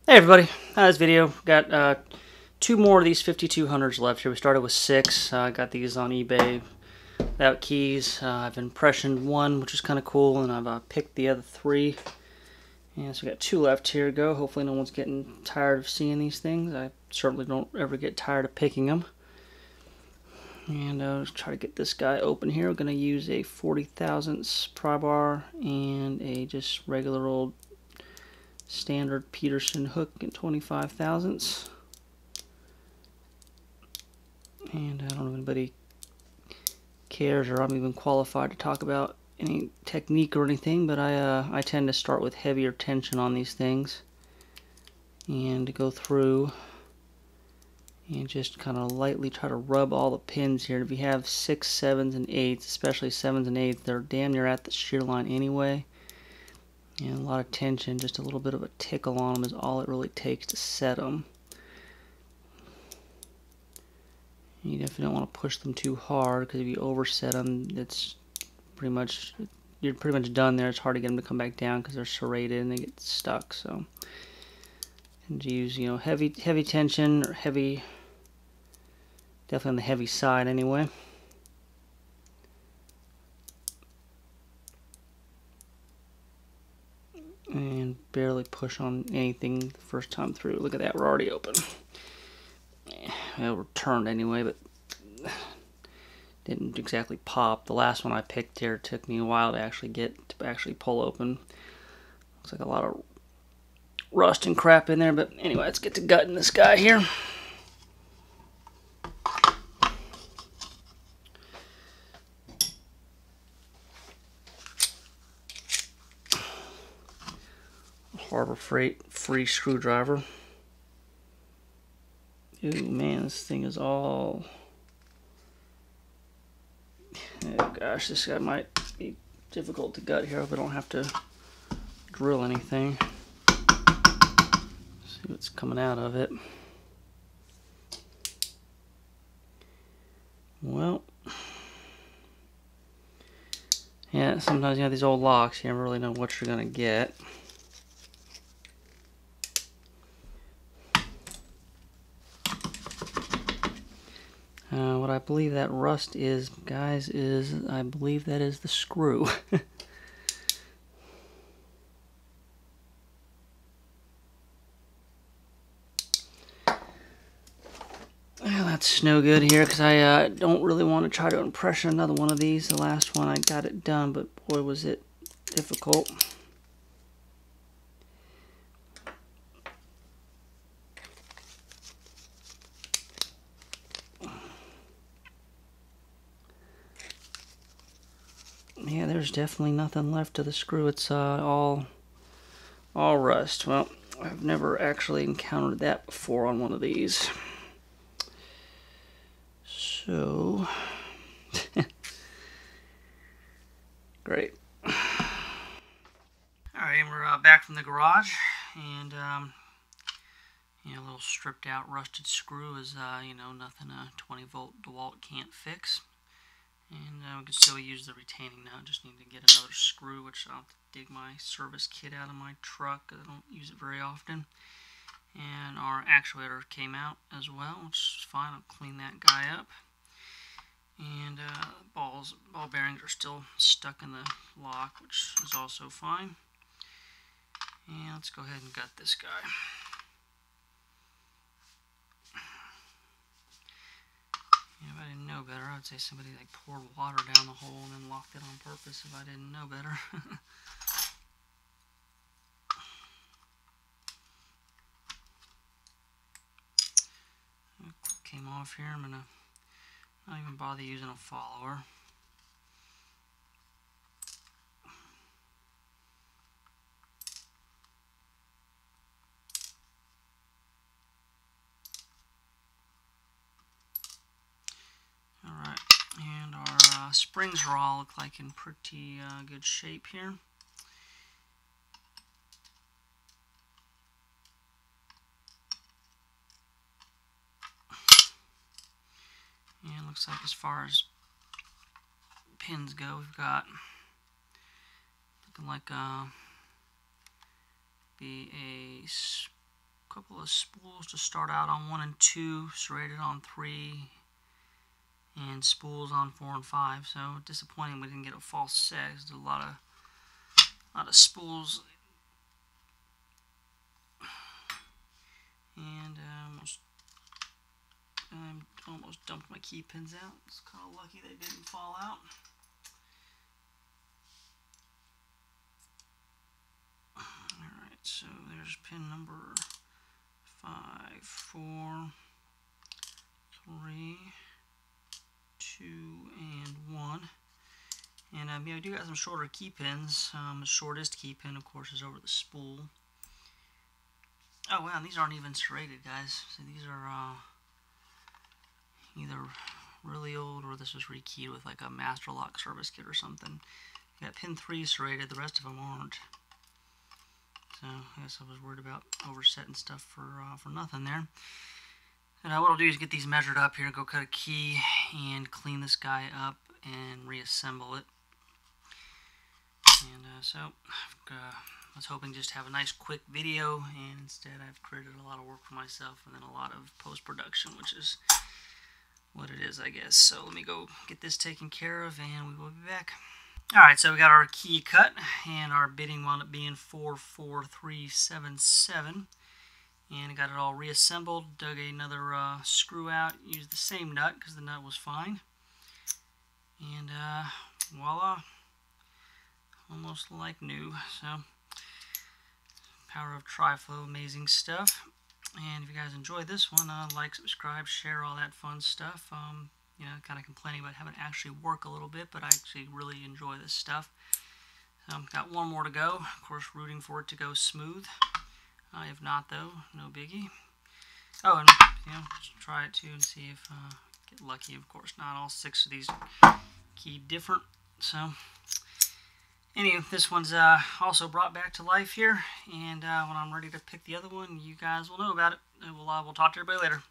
Hey everybody, this video got two more of these 5200s left here. We started with six. I got these on eBay without keys. I've impressioned one, which is kind of cool, and I've picked the other three. And so we got two left here to go. Hopefully no one's getting tired of seeing these things. I certainly don't ever get tired of picking them. And let's try to get this guy open here. We're going to use a 40 thousandths pry bar and a just regular old standard Peterson hook in 25 thousandths. And I don't know if anybody cares or I'm even qualified to talk about any technique or anything, but I tend to start with heavier tension on these things and go through and just kind of lightly try to rub all the pins here. If you have 6s, 7s, and 8s, especially 7s and 8s, they're damn near at the shear line anyway. And a lot of tension, just a little bit of a tickle on them is all it really takes to set them. You definitely don't want to push them too hard, because if you overset them, you're pretty much done there. It's hard to get them to come back down because they're serrated and they get stuck. So, and use heavy tension or heavy, definitely on the heavy side anyway. And barely push on anything the first time through. Look at that, we're already open. Well, we're turned anyway, but didn't exactly pop. The last one I picked here took me a while to actually pull open. Looks like a lot of rust and crap in there, but anyway, let's get to gutting this guy here. Harbor Freight free screwdriver. Ooh, man, this thing is all... Oh gosh, this guy might be difficult to gut here. I hope I don't have to drill anything. See what's coming out of it. Well, yeah, sometimes you have these old locks, you never really know what you're gonna get. What I believe that rust is, guys, I believe that is the screw. Well, that's no good here, because I don't really want to try to impression another one of these. The last one I got it done, but boy was it difficult. Yeah, there's definitely nothing left of the screw. It's all rust. Well, I've never actually encountered that before on one of these. So, great. Alright, and we're back from the garage, and a little stripped out rusted screw is nothing a 20-volt DeWalt can't fix. And we can still use the retaining nut. Just need to get another screw, which I'll have to dig my service kit out of my truck, because I don't use it very often. And our actuator came out as well, which is fine. I'll clean that guy up. And ball bearings are still stuck in the lock, which is also fine. And let's go ahead and gut this guy. If I didn't know better, I would say somebody like poured water down the hole and then locked it on purpose if I didn't know better. Came off here. I'm gonna not even bother using a follower. Alright, and our springs are all look like in pretty good shape here. And looks like as far as pins go, we've got looking like be a the spools to start out on 1 and 2, serrated on 3, and spools on 4 and 5. So disappointing we didn't get a false set. There's a lot of spools, and I almost dumped my key pins out. It's kind of lucky they didn't fall out. Alright, so there's pin number 5, 4, 3, 2, and 1. And I do got some shorter key pins. The shortest key pin, of course, is over the spool. Oh wow, these aren't even serrated, guys. So these are either really old, or this was rekeyed with like a master lock service kit or something. You got pin 3 serrated, the rest of them aren't. So I guess I was worried about oversetting stuff for nothing there. And what I'll do is get these measured up here, go cut a key, and clean this guy up and reassemble it. And so I was hoping just to have a nice quick video, and instead I've created a lot of work for myself and then a lot of post-production, which is what it is, I guess. So let me go get this taken care of, and we will be back. Alright, so we got our key cut, and our bitting wound up being 44377. And I got it all reassembled, dug another screw out, used the same nut because the nut was fine. And voila, almost like new. So, power of Tri-Flow, amazing stuff. And if you guys enjoyed this one, like, subscribe, share, all that fun stuff. You know, kind of complaining about having to actually work a little bit, but I actually really enjoy this stuff. Got one more to go. Of course, rooting for it to go smooth. If not, though, no biggie. Oh, and you know, just try it too and see if get lucky. Of course, not all 6 of these keyed different. So, anyway, this one's also brought back to life here, and when I'm ready to pick the other one, you guys will know about it. We'll talk to everybody later.